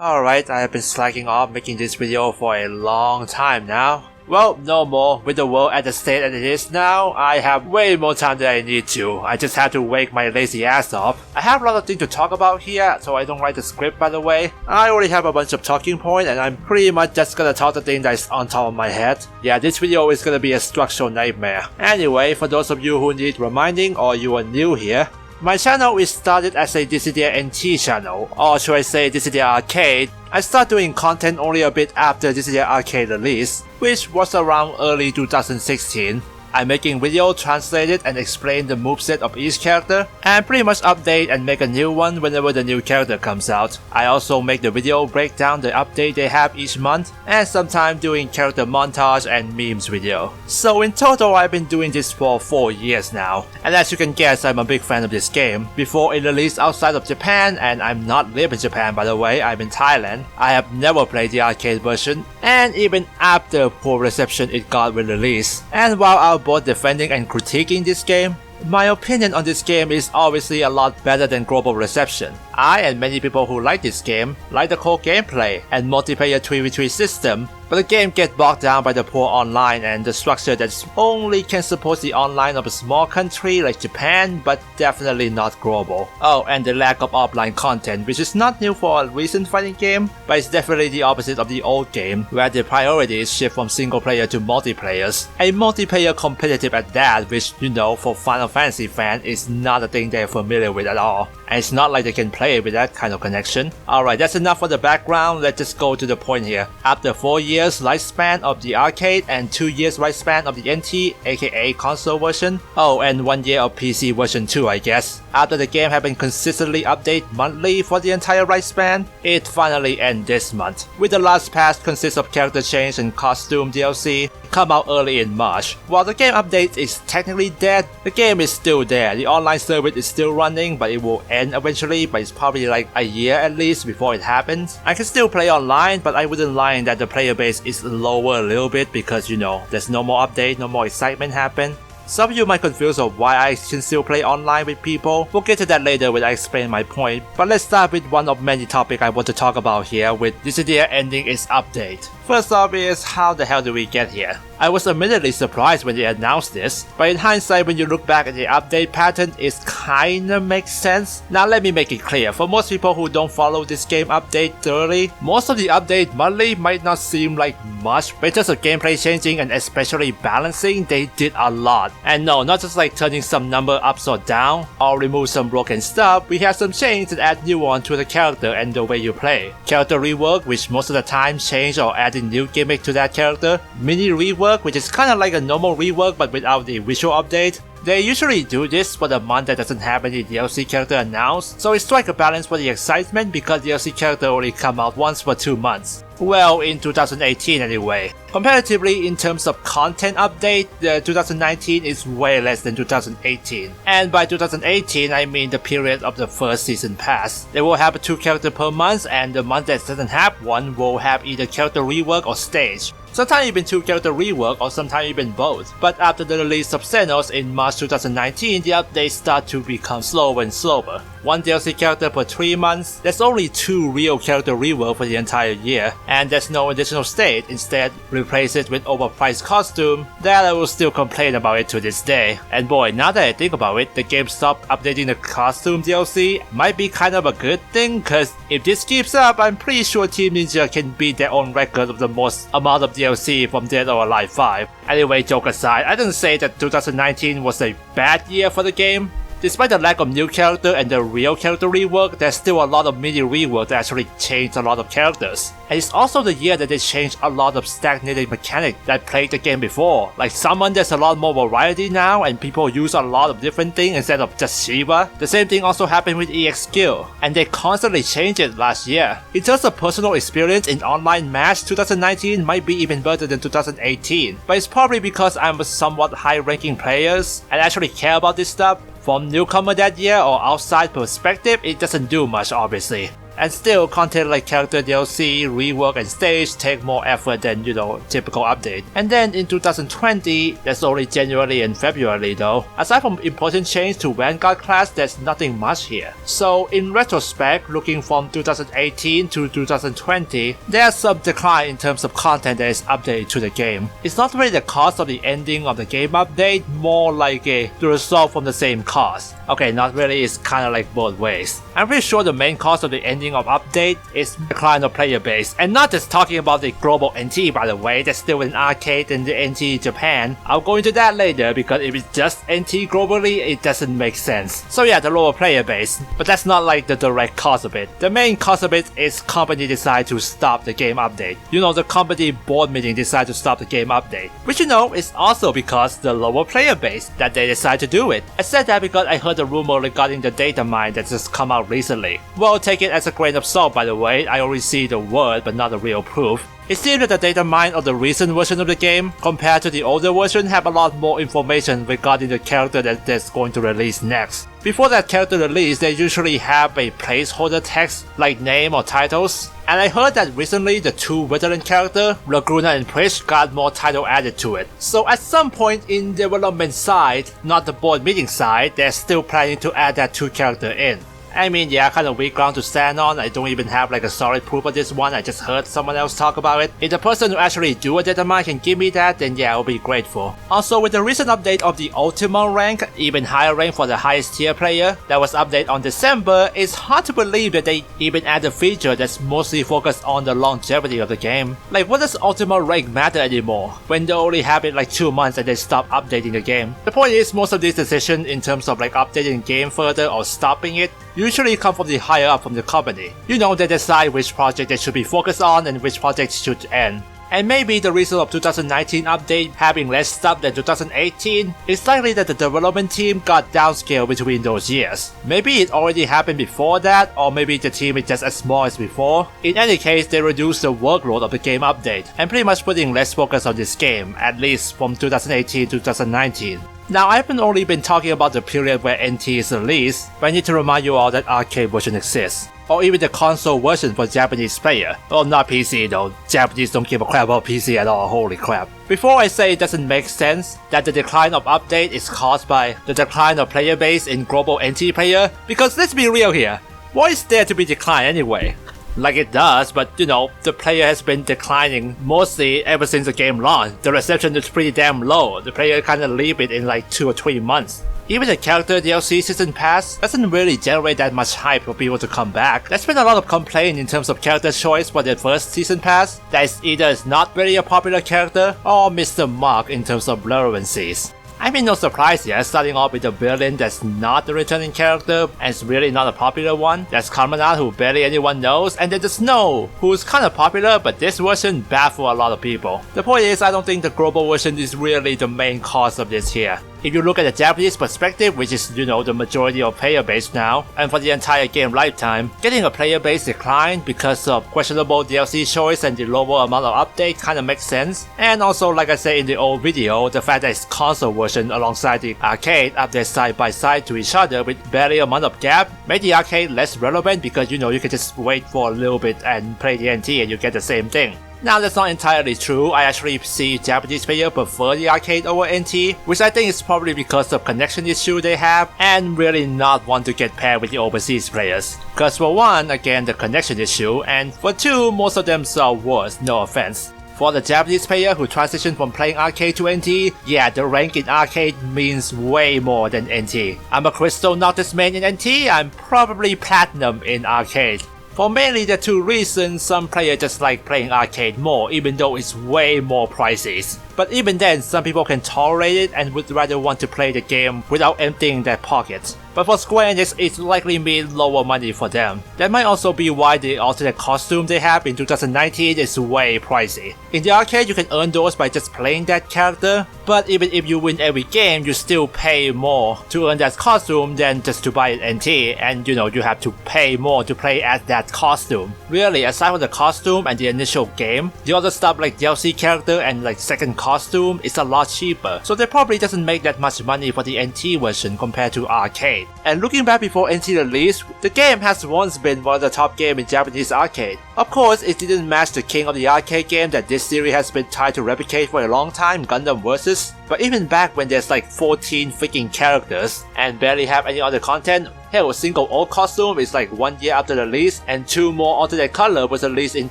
Alright, I have been slacking off making this video for a long time now. Well, no more. With the world at the state that it is now, I have way more time than I need to. I just have to wake my lazy ass up. I have a lot of things to talk about here, so I don't write the script by the way. I already have a bunch of talking points and I'm pretty much just gonna talk the thing that's on top of my head. Yeah, this video is gonna be a structural nightmare. Anyway, for those of you who need reminding or you are new here, my channel is started as a Dissidia NT channel, or should I say Dissidia Arcade. I started doing content only a bit after Dissidia Arcade release, which was around early 2016. I'm making videos translated and explain the moveset of each character, and pretty much update and make a new one whenever the new character comes out. I also make the video break down the update they have each month, and sometimes doing character montage and memes video. So in total I've been doing this for 4 years now, and as you can guess I'm a big fan of this game. Before it released outside of Japan, and I'm not live in Japan by the way, I'm in Thailand, I have never played the arcade version, and even after poor reception it got with release. And while I'll both defending and critiquing this game, my opinion on this game is obviously a lot better than global reception. I and many people who like this game like the core gameplay and multiplayer 3v3 system, but the game gets bogged down by the poor online and the structure that only can support the online of a small country like Japan, but definitely not global. Oh, and the lack of offline content, which is not new for a recent fighting game, but it's definitely the opposite of the old game, where the priorities shift from single player to multiplayers. A multiplayer competitive at that, which you know for Final Fantasy fan is not a thing they're familiar with at all. And it's not like they can play with that kind of connection. Alright, that's enough for the background, let's just go to the point here. After 4 years lifespan of the arcade and 2 years lifespan of the NT aka console version, oh and 1 year of PC version 2 I guess. After the game had been consistently updated monthly for the entire lifespan, it finally ends this month, with the last patch consists of character change and costume DLC, come out early in March. While the game update is technically dead, the game is still there. The online service is still running, but it will end eventually, but it's probably like a year at least before it happens. I can still play online, but I wouldn't lie that the player base is lower a little bit because you know, there's no more update, no more excitement happen. Some of you might confuse of why I can still play online with people. We'll get to that later when I explain my point, but let's start with one of many topics I want to talk about here with Dissidia ending its update. First off is, how the hell did we get here? I was immediately surprised when they announced this, but in hindsight when you look back at the update pattern, it kinda makes sense. Now let me make it clear, for most people who don't follow this game update thoroughly, most of the update monthly might not seem like much, but in terms of gameplay changing and especially balancing, they did a lot. And no, not just like turning some number ups or down, or remove some broken stuff, we have some change that add nuance to the character and the way you play. Character rework, which most of the time change or adding new gimmick to that character. Mini rework, which is kinda like a normal rework but without the visual update. They usually do this for the month that doesn't have any DLC character announced, so it strikes a balance for the excitement because DLC character only come out once for 2 months. Well, in 2018 anyway. Comparatively, in terms of content update, the 2019 is way less than 2018. And by 2018, I mean the period of the first season pass. They will have 2 characters per month, and the month that doesn't have one will have either character rework or stage. Sometimes even 2 character rework or sometimes even both. But after the release of Xenos in March 2019, the updates start to become slower and slower. 1 DLC character per 3 months, there's only 2 real character rework for the entire year, and there's no additional state, instead replace it with overpriced costume. That I will still complain about it to this day. And boy, now that I think about it, the game stopped updating the costume DLC might be kind of a good thing, cause if this keeps up, I'm pretty sure Team Ninja can beat their own record of the most amount of DLC from Dead or Alive 5. Anyway, joke aside, I didn't say that 2019 was a bad year for the game. Despite the lack of new character and the real character rework, there's still a lot of mini rework that actually changed a lot of characters. And it's also the year that they changed a lot of stagnating mechanics that plagued the game before. Like summon, there's a lot more variety now and people use a lot of different things instead of just Shiva. The same thing also happened with EX skill, and they constantly changed it last year. In terms of personal experience in online match, 2019 might be even better than 2018, but it's probably because I'm a somewhat high ranking players and actually care about this stuff. From newcomer that year or outside perspective, it doesn't do much obviously. And still, content like character DLC, rework, and stage take more effort than, typical update. And then in 2020, that's only January and February though. Aside from important change to Vanguard class, there's nothing much here. So in retrospect, looking from 2018 to 2020, there's some decline in terms of content that is updated to the game. It's not really the cause of the ending of the game update, more like the result from the same cause. Okay, not really, it's kinda like both ways. I'm pretty sure the main cause of the ending of update is decline of player base, and not just talking about the global NT by the way, that's still an arcade in the NT Japan. I'll go into that later because if it's just NT globally, it doesn't make sense. So yeah, the lower player base, but that's not like the direct cause of it. The main cause of it is company decide to stop the game update. The company board meeting decide to stop the game update, which is also because the lower player base that they decide to do it. I said that because I heard a rumor regarding the data mine that just come out recently. Well, take it as a grain of salt by the way, I only see the word but not the real proof. It seems that the data mine of the recent version of the game, compared to the older version, have a lot more information regarding the character that's going to release next. Before that character release, they usually have a placeholder text like name or titles. And I heard that recently the two veteran characters, Laguna and Prish, got more title added to it. So at some point in development side, not the board meeting side, they're still planning to add that two character in. I mean, yeah, kind of weak ground to stand on. I don't even have like a solid proof of this one. I just heard someone else talk about it. If the person who actually do a data mine can give me that, then yeah, I'll be grateful. Also, with the recent update of the Ultima rank, even higher rank for the highest tier player, that was updated on December, it's hard to believe that they even add a feature that's mostly focused on the longevity of the game. Like, what does Ultima rank matter anymore, when they only have it like 2 months and they stop updating the game? The point is, most of these decisions in terms of like updating the game further or stopping it, usually come from the higher up from the company. They decide which project they should be focused on and which projects should end. And maybe the reason of 2019 update having less stuff than 2018 is likely that the development team got downscaled between those years. Maybe it already happened before that, or maybe the team is just as small as before. In any case, they reduced the workload of the game update and pretty much putting less focus on this game, at least from 2018 to 2019. Now, I haven't only been talking about the period where NT is released, but I need to remind you all that arcade version exists. Or even the console version for Japanese player. Well, not PC though, Japanese don't give a crap about PC at all, holy crap. Before I say it doesn't make sense that the decline of update is caused by the decline of player base in global NT player, because let's be real here, what is there to be declined anyway? Like it does, but the player has been declining mostly ever since the game launched. The reception is pretty damn low, the player kinda leave it in like 2 or 3 months. Even the character DLC season pass doesn't really generate that much hype for people to come back. There's been a lot of complaint in terms of character choice for the first season pass, that is either not really a popular character or missed the mark in terms of relevancies. I mean, no surprise here, starting off with a villain that's not the returning character and it's really not a popular one. There's Carmenade, who barely anyone knows, and there's Snow, who's kinda popular, but this version baffled a lot of people. The point is, I don't think the global version is really the main cause of this here. If you look at the Japanese perspective, which is, the majority of player base now, and for the entire game lifetime, getting a player base decline because of questionable DLC choice and the lower amount of update kinda makes sense. And also, like I said in the old video, the fact that it's console version alongside the arcade updated side by side to each other with barely a month of gap, made the arcade less relevant because you can just wait for a little bit and play the NT and you get the same thing. Now, that's not entirely true. I actually see Japanese players prefer the arcade over NT, which I think is probably because of connection issue they have and really not want to get paired with the overseas players. Cause for one, again, the connection issue, and for two, most of them are worse, no offense. For the Japanese player who transitioned from playing arcade to NT, yeah, the rank in arcade means way more than NT. I'm a Crystal Noctis main in NT, I'm probably Platinum in arcade. For mainly the two reasons, some players just like playing arcade more even though it's way more pricey. But even then, some people can tolerate it and would rather want to play the game without emptying their pockets. But for Square Enix, it likely means lower money for them. That might also be why the alternate costume they have in 2019 is way pricey. In the arcade, you can earn those by just playing that character, but even if you win every game, you still pay more to earn that costume than just to buy an NT, and you have to pay more to play as that costume. Really, aside from the costume and the initial game, the other stuff like DLC character and like second costume is a lot cheaper, so they probably doesn't make that much money for the NT version compared to arcade. And looking back before NT release, the game has once been one of the top games in Japanese arcade. Of course, it didn't match the king of the arcade game that this series has been tried to replicate for a long time, Gundam Versus. But even back when there's like 14 freaking characters and barely have any other content, hell, a single old costume is like 1 year after the release, and 2 more alternate color was released in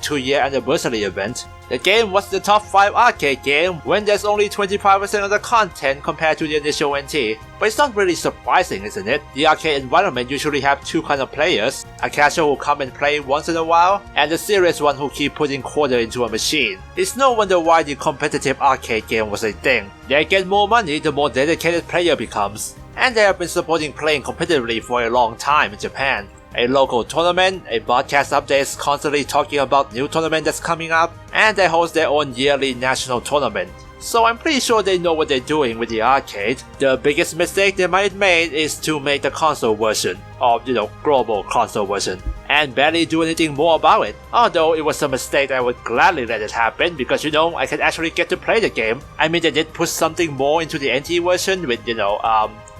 2-year anniversary event. The game was the top 5 arcade game when there's only 25% of the content compared to the initial NT. But it's not really surprising, isn't it? The arcade environment usually have 2 kinds of players, a casual who come and play once in a while, and the serious one who keep putting quarter into a machine. It's no wonder why the competitive arcade game was a thing. They get more money the more dedicated player becomes. And they have been supporting playing competitively for a long time in Japan. A local tournament, a broadcast updates constantly talking about new tournament that's coming up, and they host their own yearly national tournament. So I'm pretty sure they know what they're doing with the arcade. The biggest mistake they might have made is to make the console version, or global console version, and barely do anything more about it. Although it was a mistake, I would gladly let it happen because I can actually get to play the game. I mean, they did push something more into the NT version with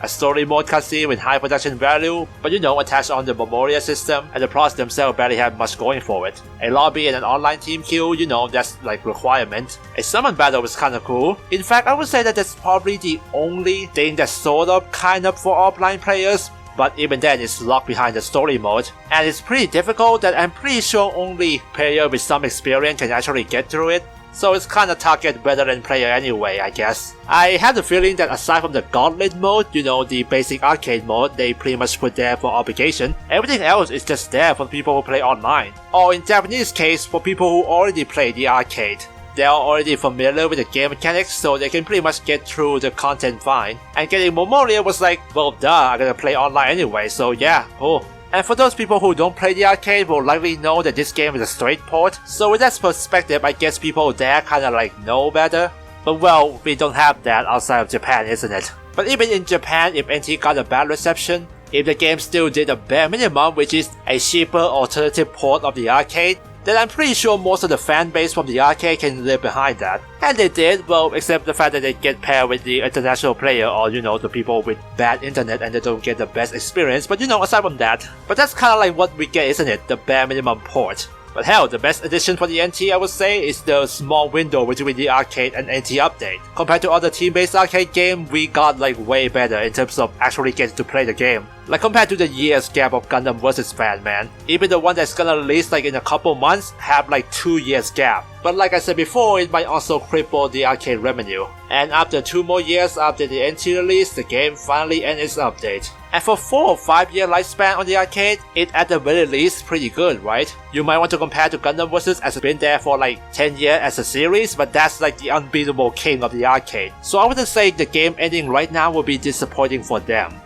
a story mode cutscene with high production value, but attached on the memorial system, and the plots themselves barely have much going for it. A lobby and an online team queue, that's like requirement. A summon battle was kinda cool. In fact, I would say that that's probably the only thing that's sort of kind of for offline players, but even then it's locked behind the story mode, and it's pretty difficult that I'm pretty sure only player with some experience can actually get through it. So it's kinda target veteran player anyway, I guess. I had the feeling that aside from the gauntlet mode, the basic arcade mode they pretty much put there for obligation, everything else is just there for people who play online. Or in Japanese case, for people who already play the arcade. They are already familiar with the game mechanics, so they can pretty much get through the content fine. And getting Memorial was like, well duh, I'm gonna play online anyway, so yeah, cool. And for those people who don't play the arcade will likely know that this game is a straight port, so with that perspective I guess people there kinda like know better. But well, we don't have that outside of Japan, isn't it? But even in Japan, if NT got a bad reception, if the game still did a bare minimum, which is a cheaper alternative port of the arcade, then I'm pretty sure most of the fan base from the arcade can live behind that. And they did, well, except the fact that they get paired with the international player or, the people with bad internet and they don't get the best experience, but aside from that. But that's kinda like what we get, isn't it? The bare minimum port. But hell, the best addition for the NT I would say is the small window between the arcade and NT update. Compared to other team-based arcade game, we got like way better in terms of actually getting to play the game. Like compared to the years gap of Gundam Versus fan, man. Even the one that's gonna release like in a couple months have like 2 years gap. But like I said before, it might also cripple the arcade revenue. And after 2 more years after the NT release, the game finally ends its update. And for 4 or 5 year lifespan on the arcade, it at the very least pretty good, right? You might want to compare to Gundam Versus as it's been there for like 10 years as a series, but that's like the unbeatable king of the arcade. So I wouldn't say the game ending right now will be disappointing for them.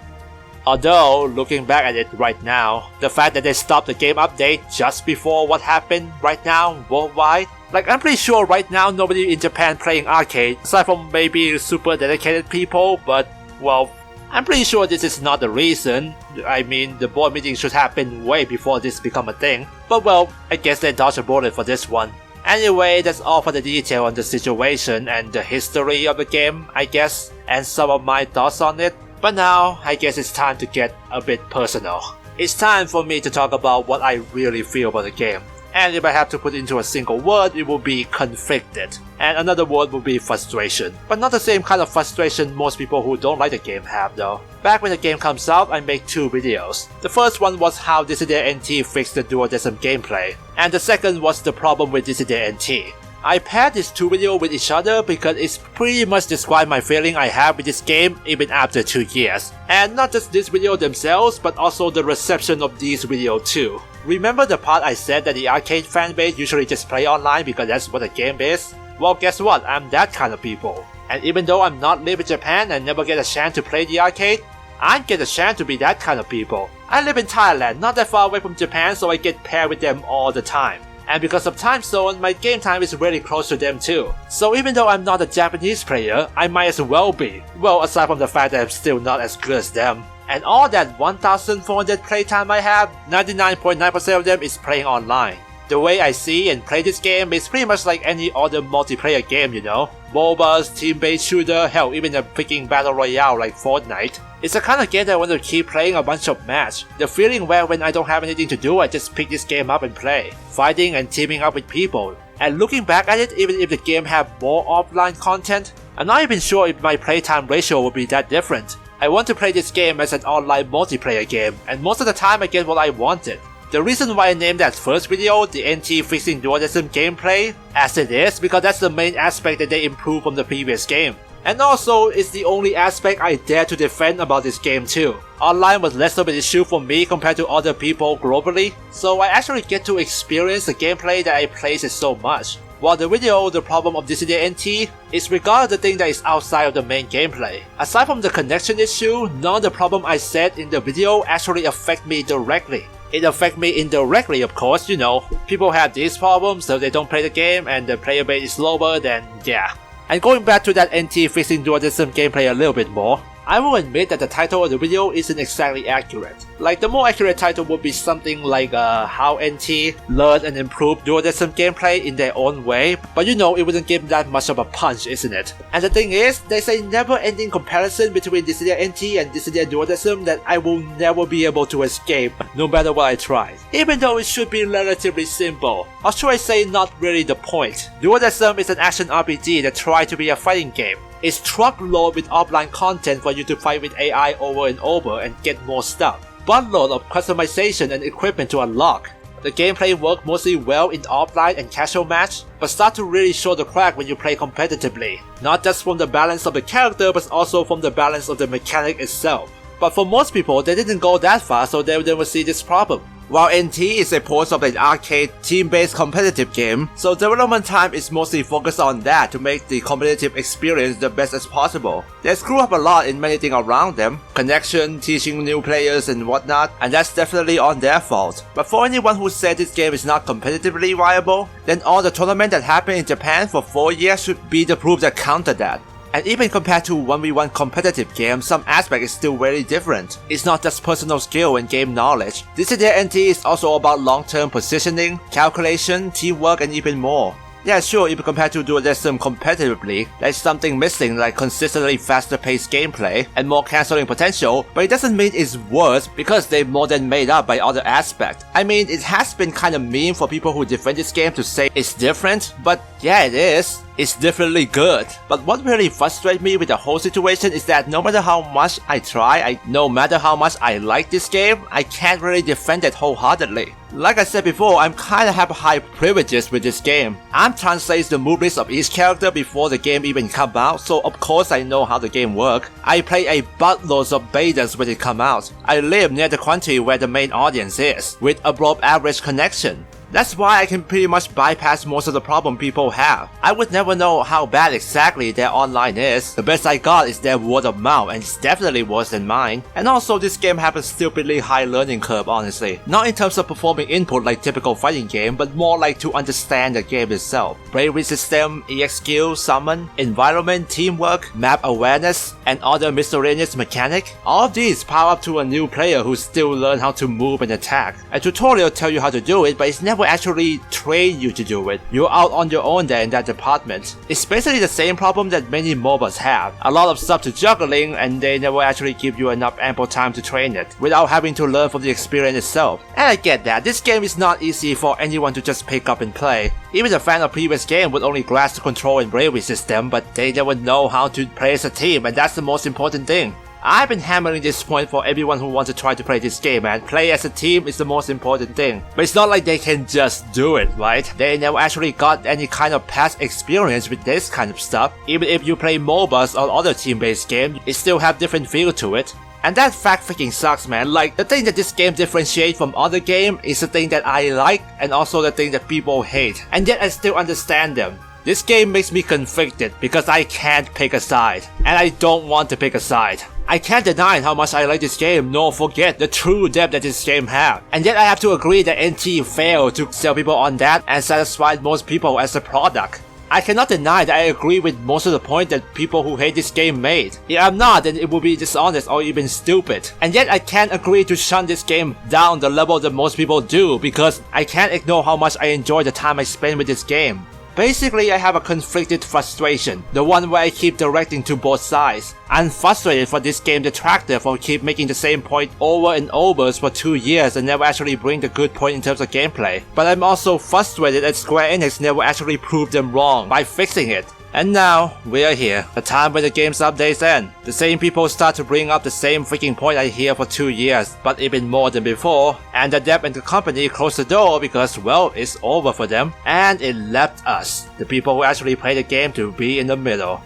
Although, looking back at it right now, the fact that they stopped the game update just before what happened right now worldwide, like I'm pretty sure right now nobody in Japan playing arcade, aside from maybe super dedicated people, but well, I'm pretty sure this is not the reason. I mean, the board meeting should happen way before this become a thing, but well, I guess they dodged a bullet for this one. Anyway, that's all for the detail on the situation and the history of the game, I guess, and some of my thoughts on it. But now, I guess it's time to get a bit personal. It's time for me to talk about what I really feel about the game. And if I have to put into a single word, it will be conflicted. And another word will be frustration. But not the same kind of frustration most people who don't like the game have though. Back when the game comes out, I make 2 videos. The first one was how Dissidia NT fixed the dualism gameplay. And the second was the problem with Dissidia NT. I paired these 2 videos with each other because it's pretty much describe my feeling I have with this game even after 2 years. And not just this video themselves, but also the reception of these videos too. Remember the part I said that the arcade fanbase usually just play online because that's what the game is? Well, guess what, I'm that kind of people. And even though I'm not live in Japan and never get a chance to play the arcade, I get a chance to be that kind of people. I live in Thailand, not that far away from Japan, so I get paired with them all the time. And because of time zone, my game time is really close to them too. So even though I'm not a Japanese player, I might as well be. Well, aside from the fact that I'm still not as good as them. And all that 1,400 playtime I have, 99.9% of them is playing online. The way I see and play this game is pretty much like any other multiplayer game, you know? MOBAs, team-based shooter, hell, even a freaking battle royale like Fortnite. It's the kind of game that I want to keep playing a bunch of match. The feeling where when I don't have anything to do, I just pick this game up and play, fighting and teaming up with people. And looking back at it, even if the game had more offline content, I'm not even sure if my playtime ratio would be that different. I want to play this game as an online multiplayer game, and most of the time I get what I wanted. The reason why I named that first video the NT fixing dualism gameplay as it is because that's the main aspect that they improved from the previous game. And also, it's the only aspect I dare to defend about this game too. Online was less of an issue for me compared to other people globally, so I actually get to experience the gameplay that I praise so much. While the video, the problem of Dissidia NT, is regarding the thing that is outside of the main gameplay. Aside from the connection issue, none of the problem I said in the video actually affect me directly. It affects me indirectly, of course, you know. People have these problems, so they don't play the game and the player base is lower, then yeah. And going back to that NT fixing dualism gameplay a little bit more, I will admit that the title of the video isn't exactly accurate. Like, the more accurate title would be something like how NT learned and improved dualism gameplay in their own way, but you know, it wouldn't give that much of a punch, isn't it? And the thing is, there's a never-ending comparison between Dissidia NT and Dissidia dualism that I will never be able to escape, no matter what I try. Even though it should be relatively simple, or should I say not really the point. Dualism is an action RPG that tries to be a fighting game. It's truckload with offline content for you to fight with AI over and over and get more stuff. Buttload of customization and equipment to unlock. The gameplay works mostly well in offline and casual match, but start to really show the crack when you play competitively. Not just from the balance of the character, but also from the balance of the mechanic itself. But for most people, they didn't go that far, so they never see this problem. While NT is a port of an arcade, team-based competitive game, so development time is mostly focused on that to make the competitive experience the best as possible. They screw up a lot in many things around them, connection, teaching new players and whatnot, and that's definitely on their fault. But for anyone who said this game is not competitively viable, then all the tournaments that happened in Japan for 4 years should be the proof that counter that. And even compared to 1v1 competitive games, some aspect is still very different. It's not just personal skill and game knowledge. Dissidia NT is also about long-term positioning, calculation, teamwork, and even more. Yeah, sure, if compared to dualism competitively, there's something missing like consistently faster paced gameplay and more cancelling potential, but it doesn't mean it's worse because they've more than made up by other aspects. I mean, it has been kinda mean for people who defend this game to say it's different, but yeah, it is. It's definitely good. But what really frustrates me with the whole situation is that no matter how much I try, no matter how much I like this game, I can't really defend it wholeheartedly. Like I said before, I'm kinda have high privileges with this game. I'm translates the movements of each character before the game even come out, so of course I know how the game works. I play a buttloads of betas when it come out. I live near the country where the main audience is, with above average connection. That's why I can pretty much bypass most of the problem people have. I would never know how bad exactly their online is. The best I got is their word of mouth, and it's definitely worse than mine. And also this game has a stupidly high learning curve, honestly. Not in terms of performing input like typical fighting game, but more like to understand the game itself. Bravery system, EX skill, summon, environment, teamwork, map awareness, and other miscellaneous mechanic. All of these power up to a new player who still learn how to move and attack. A tutorial tell you how to do it, but it's never actually train you to do it. You're out on your own there in that department. It's basically the same problem that many MOBAs have. A lot of stuff to juggling and they never actually give you enough ample time to train it, without having to learn from the experience itself. And I get that, this game is not easy for anyone to just pick up and play. Even a fan of previous game would only grasp the control and bravery system, but they never know how to play as a team, and that's the most important thing. I've been hammering this point for everyone who wants to try to play this game, and play as a team is the most important thing. But it's not like they can just do it, right? They never actually got any kind of past experience with this kind of stuff. Even if you play MOBAs or other team-based games, it still have different feel to it. And that fact freaking sucks, man. Like, the thing that this game differentiates from other games is the thing that I like, and also the thing that people hate. And yet I still understand them. This game makes me conflicted because I can't pick a side, and I don't want to pick a side. I can't deny how much I like this game nor forget the true depth that this game has. And yet I have to agree that NT failed to sell people on that and satisfied most people as a product. I cannot deny that I agree with most of the point that people who hate this game made. If I'm not, then it would be dishonest or even stupid. And yet I can't agree to shun this game down the level that most people do, because I can't ignore how much I enjoy the time I spend with this game. Basically, I have a conflicted frustration, the one where I keep directing to both sides. I'm frustrated for this game detractor for keep making the same point over and over for 2 years and never actually bring the good point in terms of gameplay. But I'm also frustrated that Square Enix never actually proved them wrong by fixing it. And now, we're here, the time when the game's updates end. The same people start to bring up the same freaking point I hear for 2 years, but even more than before, and the dev and the company closed the door because, well, it's over for them, and it left us, the people who actually play the game, to be in the middle.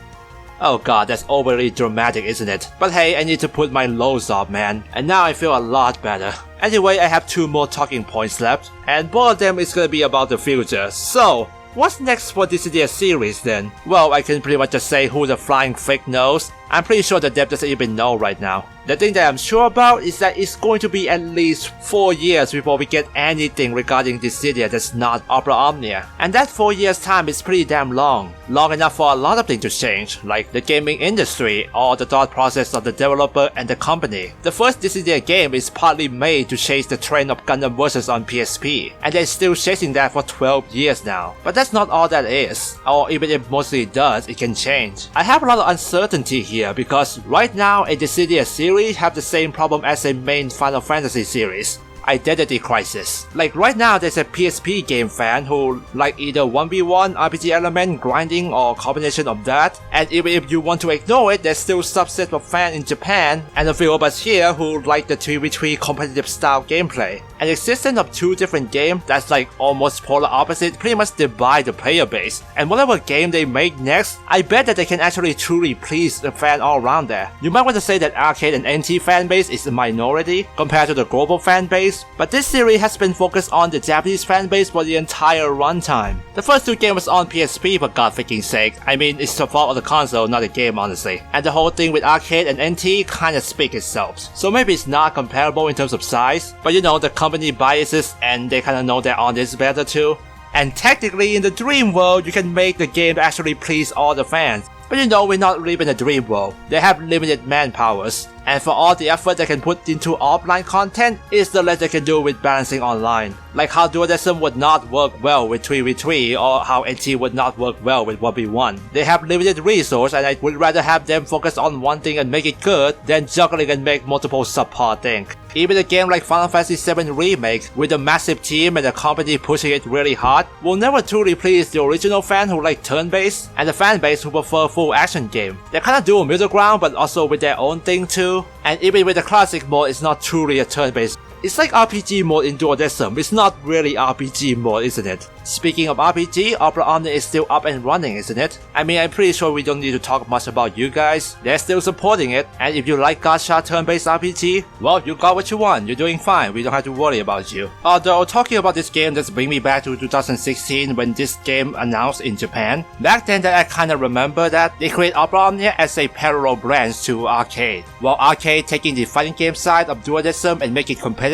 Oh god, that's overly dramatic, isn't it? But hey, I need to put my lows up, man, and now I feel a lot better. Anyway, I have 2 more talking points left, and both of them is gonna be about the future, so what's next for Dissidia series then? Well, I can pretty much just say who the flying frick knows. I'm pretty sure the dev doesn't even know right now. The thing that I'm sure about is that it's going to be at least 4 years before we get anything regarding Dissidia that's not Opera Omnia. And that 4 years time is pretty damn long. Long enough for a lot of things to change, like the gaming industry or the thought process of the developer and the company. The first Dissidia game is partly made to chase the trend of Gundam Versus on PSP, and they're still chasing that for 12 years now. But that's not all that is, or even if mostly it does, it can change. I have a lot of uncertainty here because right now a Dissidia series have the same problem as a main Final Fantasy series. Identity crisis. Like right now there's a PSP game fan who like either 1v1 RPG element, grinding, or combination of that, and even if you want to ignore it, there's still subset of fans in Japan and a few of us here who like the 3v3 competitive style gameplay. An existence of 2 different games that's like almost polar opposite pretty much divide the player base, and whatever game they make next, I bet that they can actually truly please the fan all around there. You might want to say that arcade and NT fan base is a minority compared to the global fan base, but this series has been focused on the Japanese fanbase for the entire runtime. The first 2 games was on PSP for god freaking sake. I mean, it's the fault of the console, not the game honestly. And the whole thing with arcade and NT kinda speaks itself. So maybe it's not comparable in terms of size, but you know, the company biases and they kinda know their audience better too. And technically in the dream world, you can make the game to actually please all the fans. But you know, we're not living in a dream world. They have limited manpowers, and for all the effort they can put into offline content, is the less they can do with balancing online. Like how dualism would not work well with 3v3 or how NT would not work well with 1v1. They have limited resource and I would rather have them focus on one thing and make it good than juggling and make multiple subpar things. Even a game like Final Fantasy VII Remake, with a massive team and a company pushing it really hard, will never truly please the original fan who like turn-based and the fan base who prefer full action game. They kinda do a middle ground but also with their own thing too. And even with the classic mode, it's not truly a turn-based. It's like RPG mode in Dualism, it's not really RPG mode, isn't it? Speaking of RPG, Opera Omnia is still up and running, isn't it? I mean, I'm pretty sure we don't need to talk much about you guys. They're still supporting it, and if you like gacha turn-based RPG, well, you got what you want, you're doing fine, we don't have to worry about you. Although, talking about this game just brings me back to 2016 when this game announced in Japan. Back then that I kinda remember that they created Opera Omnia as a parallel branch to arcade. While arcade taking the fighting game side of Dualism and make it competitive,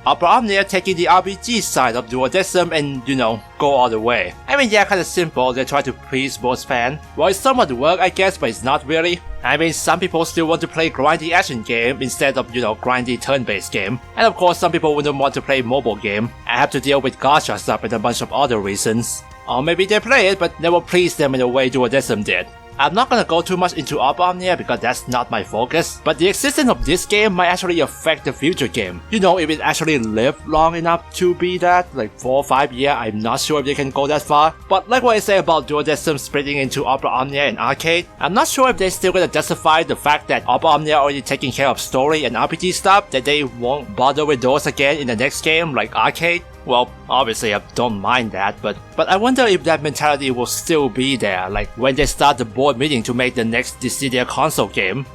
Opera Omnia taking the RPG side of Dualism and, you know, go all the way. I mean, yeah, kinda simple, they try to please both fans. Well, it's somewhat work I guess, but it's not really. I mean, some people still want to play grindy action game instead of, you know, grindy turn-based game. And of course, some people wouldn't want to play mobile game. I have to deal with gacha stuff and a bunch of other reasons. Or maybe they play it, but never please them in the way Dualism did. I'm not gonna go too much into Opera Omnia because that's not my focus, but the existence of this game might actually affect the future game. You know, if it actually lived long enough to be that, like 4 or 5 years, I'm not sure if they can go that far. But like what I say about Dualism splitting into Opera Omnia and arcade, I'm not sure if they're still gonna justify the fact that Opera Omnia already taking care of story and RPG stuff, that they won't bother with those again in the next game, like arcade. Well, obviously I don't mind that, but I wonder if that mentality will still be there, like when they start the board meeting to make the next Dissidia console game.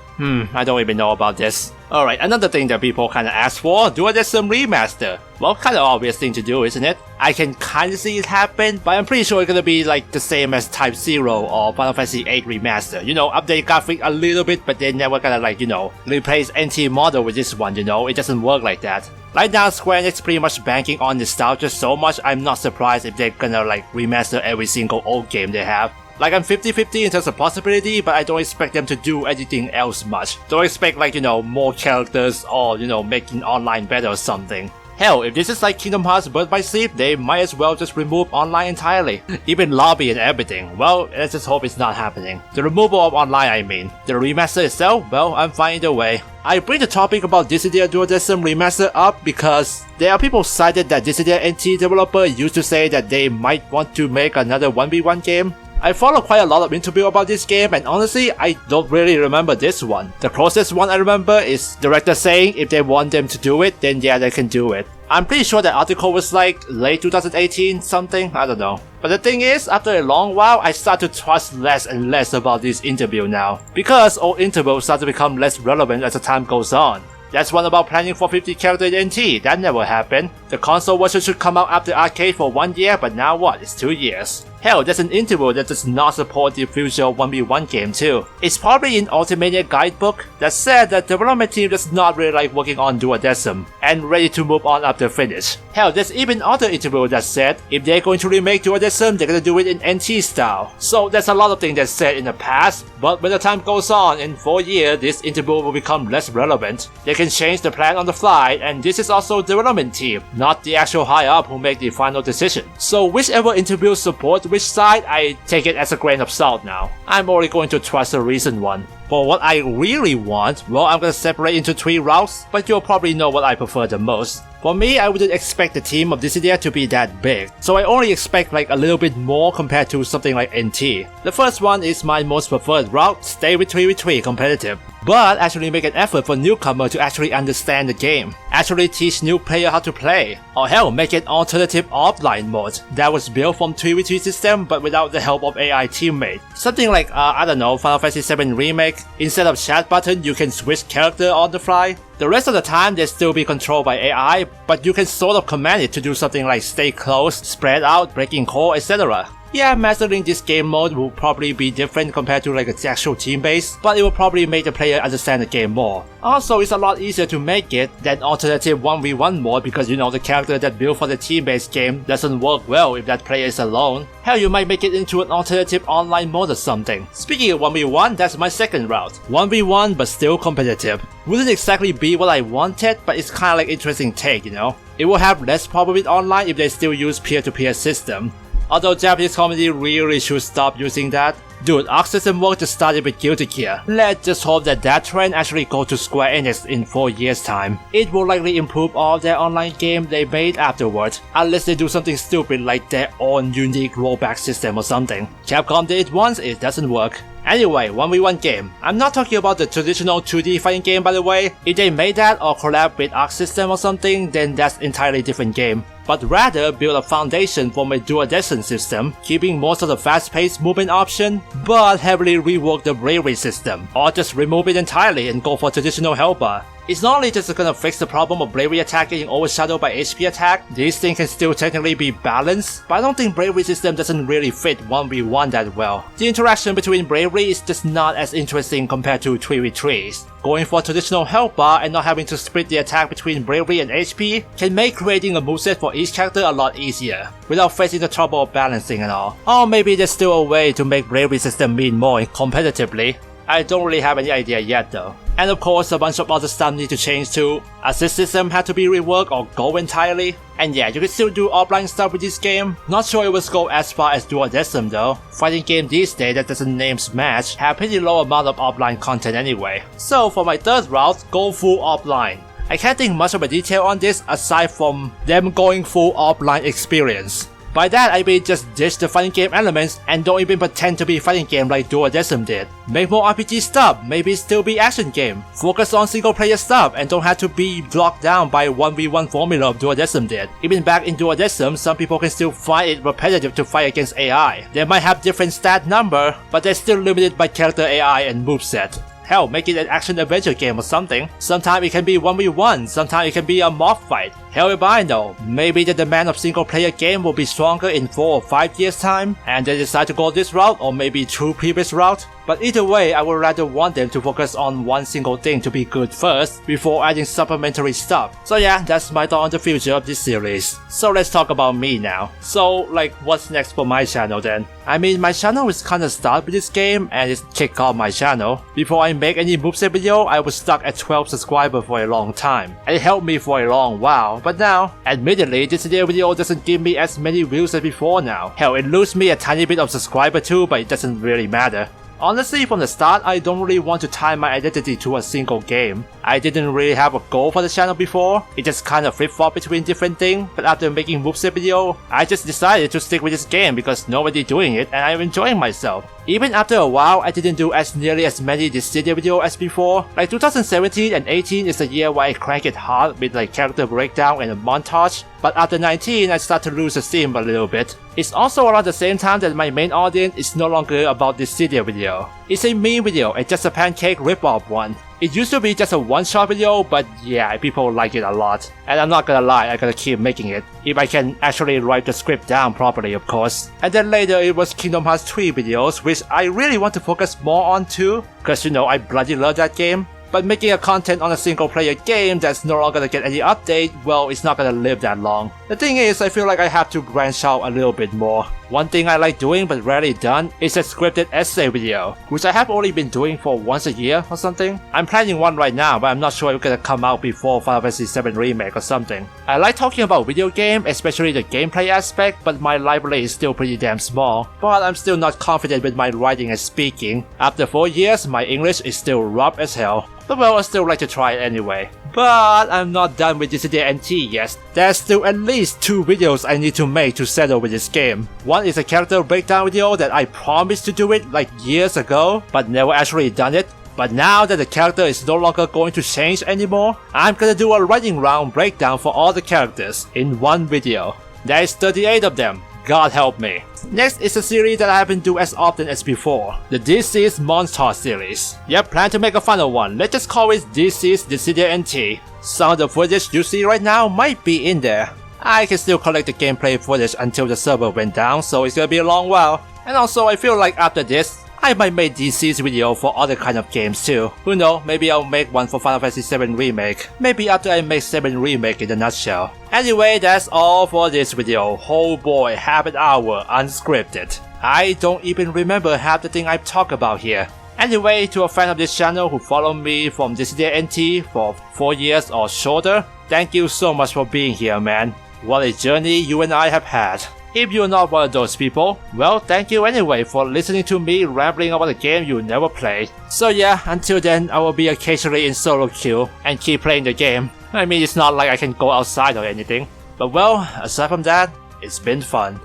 I don't even know about this. Alright, another thing that people kinda ask for, Dualism Remaster. Well, kinda obvious thing to do, isn't it? I can kinda see it happen, but I'm pretty sure it's gonna be like the same as Type 0 or Final Fantasy VIII Remaster. You know, update graphic a little bit, but they're never gonna like, you know, replace NT model with this one, you know? It doesn't work like that. Right now, Square Enix pretty much banking on nostalgia so much, I'm not surprised if they're gonna like remaster every single old game they have. Like I'm 50-50 in terms of possibility, but I don't expect them to do anything else much. Don't expect like, more characters or, making online better or something. Hell, if this is like Kingdom Hearts Birth by Sleep, they might as well just remove online entirely. Even lobby and everything. Well, let's just hope it's not happening. The removal of online, I mean. The remaster itself, well, I'm fine either way. I bring the topic about Dissidia Duodecim Remaster up because there are people cited that Dissidia NT developer used to say that they might want to make another 1v1 game. I follow quite a lot of interviews about this game, and honestly, I don't really remember this one. The closest one I remember is director saying if they want them to do it, then yeah, they can do it. I'm pretty sure that article was like late 2018 something, I don't know. But the thing is, after a long while, I start to trust less and less about this interview now, because old interviews start to become less relevant as the time goes on. That's one about planning for 50 characters in NT, that never happened. The console version should come out after arcade for 1 year, but now what, it's 2 years. Hell, there's an interview that does not support the future 1v1 game too. It's probably in Ultimania guidebook that said that the development team does not really like working on Duodecim and ready to move on after finish. Hell, there's even other interview that said if they're going to remake Duodecim, they're gonna do it in NT style. So there's a lot of things that's said in the past, but when the time goes on, in 4 years, this interview will become less relevant. They can change the plan on the fly, and this is also the development team, not the actual high up who make the final decision. So whichever interview supports which side, I take it as a grain of salt now. I'm only going to trust the recent one. For what I really want, well, I'm gonna separate into 3 routes, but you'll probably know what I prefer the most. For me, I wouldn't expect the team of Dissidia to be that big, so I only expect like a little bit more compared to something like NT. The first one is my most preferred route, stay with 3v3 competitive. But actually make an effort for newcomer to actually understand the game, actually teach new player how to play, or hell, make an alternative offline mode that was built from 3v3 system but without the help of AI teammate. Something like, I don't know, Final Fantasy VII Remake, instead of chat button you can switch character on the fly. The rest of the time they still be controlled by AI, but you can sort of command it to do something like stay close, spread out, breaking core, etc. Yeah, mastering this game mode will probably be different compared to like a actual team base, but it will probably make the player understand the game more. Also, it's a lot easier to make it than alternative 1v1 mode because the character that built for the team-based game doesn't work well if that player is alone. Hell, you might make it into an alternative online mode or something. Speaking of 1v1, that's my second route. 1v1 but still competitive. Wouldn't exactly be what I wanted, but it's kinda like interesting take, It will have less problem with online if they still use peer-to-peer system. Although Japanese community really should stop using that. Dude, Arc system work just started with Guilty Gear. Let's just hope that trend actually goes to Square Enix in 4 years time. It will likely improve all their online game they made afterwards, unless they do something stupid like their own unique rollback system or something. Capcom did it once, it doesn't work. Anyway, 1v1 game. I'm not talking about the traditional 2D fighting game by the way. If they made that or collab with Arc system or something, then that's entirely different game. But rather build a foundation from a Duodecim system, keeping most of the fast-paced movement option, but heavily rework the bravery system, or just remove it entirely and go for traditional helper. It's not only just gonna fix the problem of bravery attack getting overshadowed by HP attack, these things can still technically be balanced, but I don't think bravery system doesn't really fit 1v1 that well. The interaction between bravery is just not as interesting compared to 3v3s. Going for traditional health bar and not having to split the attack between bravery and HP can make creating a moveset for each character a lot easier, without facing the trouble of balancing and all. Or maybe there's still a way to make bravery system mean more competitively. I don't really have any idea yet though. And of course a bunch of other stuff need to change too. Assist system had to be reworked or go entirely. And yeah, you can still do offline stuff with this game. Not sure it will go as far as Duodecim though. Fighting game these days that doesn't name Smash have pretty low amount of offline content anyway. So for my third route, go full offline. I can't think much of a detail on this aside from them going full offline experience. By that I mean just ditch the fighting game elements and don't even pretend to be fighting game like Duodecim did. Make more RPG stuff, maybe still be action game. Focus on single player stuff and don't have to be blocked down by 1v1 formula of Duodecim did. Even back in Duodecim, some people can still find it repetitive to fight against AI. They might have different stat number, but they're still limited by character AI and moveset. Hell, make it an action-adventure game or something. Sometimes it can be 1v1, sometimes it can be a mob fight. Hell if I know, maybe the demand of single-player game will be stronger in 4 or 5 years time, and they decide to go this route or maybe 2 previous route. But either way, I would rather want them to focus on one single thing to be good first, before adding supplementary stuff. So yeah, that's my thought on the future of this series. So let's talk about me now. So like, what's next for my channel then? I mean, my channel is kinda started with this game and it's kicked off my channel. Before I make any moveset video, I was stuck at 12 subscribers for a long time. And it helped me for a long while, but now, admittedly, this video doesn't give me as many views as before now. Hell, it loses me a tiny bit of subscriber too, but it doesn't really matter. Honestly, from the start, I don't really want to tie my identity to a single game. I didn't really have a goal for the channel before, it just kinda flip-flopped between different things, but after making moveset video, I just decided to stick with this game because nobody doing it and I'm enjoying myself. Even after a while, I didn't do as nearly as many Dissidia videos as before. Like 2017 and 18 is the year where I crank it hard with like character breakdown and a montage, but after 19 I start to lose the steam a little bit. It's also around the same time that my main audience is no longer about Dissidia video. It's a meme video and just a pancake rip-off one. It used to be just a one-shot video, but yeah, people like it a lot. And I'm not gonna lie, I gotta keep making it. If I can actually write the script down properly, of course. And then later it was Kingdom Hearts 3 videos, which I really want to focus more on too, cause you know, I bloody love that game. But making a content on a single player game that's no longer gonna get any update, well, it's not gonna live that long. The thing is, I feel like I have to branch out a little bit more. One thing I like doing but rarely done is a scripted essay video, which I have only been doing for once a year or something. I'm planning one right now, but I'm not sure it's gonna come out before Final Fantasy VII Remake or something. I like talking about video game, especially the gameplay aspect, but my library is still pretty damn small. But I'm still not confident with my writing and speaking. After 4 years, my English is still rough as hell. But well, I still like to try it anyway. But I'm not done with Dissidia NT yet. There's still at least 2 videos I need to make to settle with this game. One is a character breakdown video that I promised to do it like years ago, but never actually done it. But now that the character is no longer going to change anymore, I'm gonna do a lightning round breakdown for all the characters in one video. There's 38 of them. God help me. Next is a series that I haven't do as often as before, the DC's Monster series. Yep, plan to make a final one, let's just call it DC's Dissidia NT. Some of the footage you see right now might be in there. I can still collect the gameplay footage until the server went down, so it's gonna be a long while. And also I feel like after this, I might make DC's video for other kind of games too. Who knows, maybe I'll make one for Final Fantasy VII Remake. Maybe after I make 7 Remake in a nutshell. Anyway, that's all for this video. Oh boy, half an hour unscripted. I don't even remember half the thing I've talked about here. Anyway, to a fan of this channel who followed me from Dissidia NT for 4 years or shorter, thank you so much for being here, man. What a journey you and I have had. If you're not one of those people, well, thank you anyway for listening to me rambling about a game you never played. So yeah, until then, I will be occasionally in solo queue and keep playing the game. I mean, it's not like I can go outside or anything. But well, aside from that, it's been fun.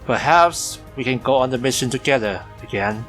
Perhaps we can go on the mission together again.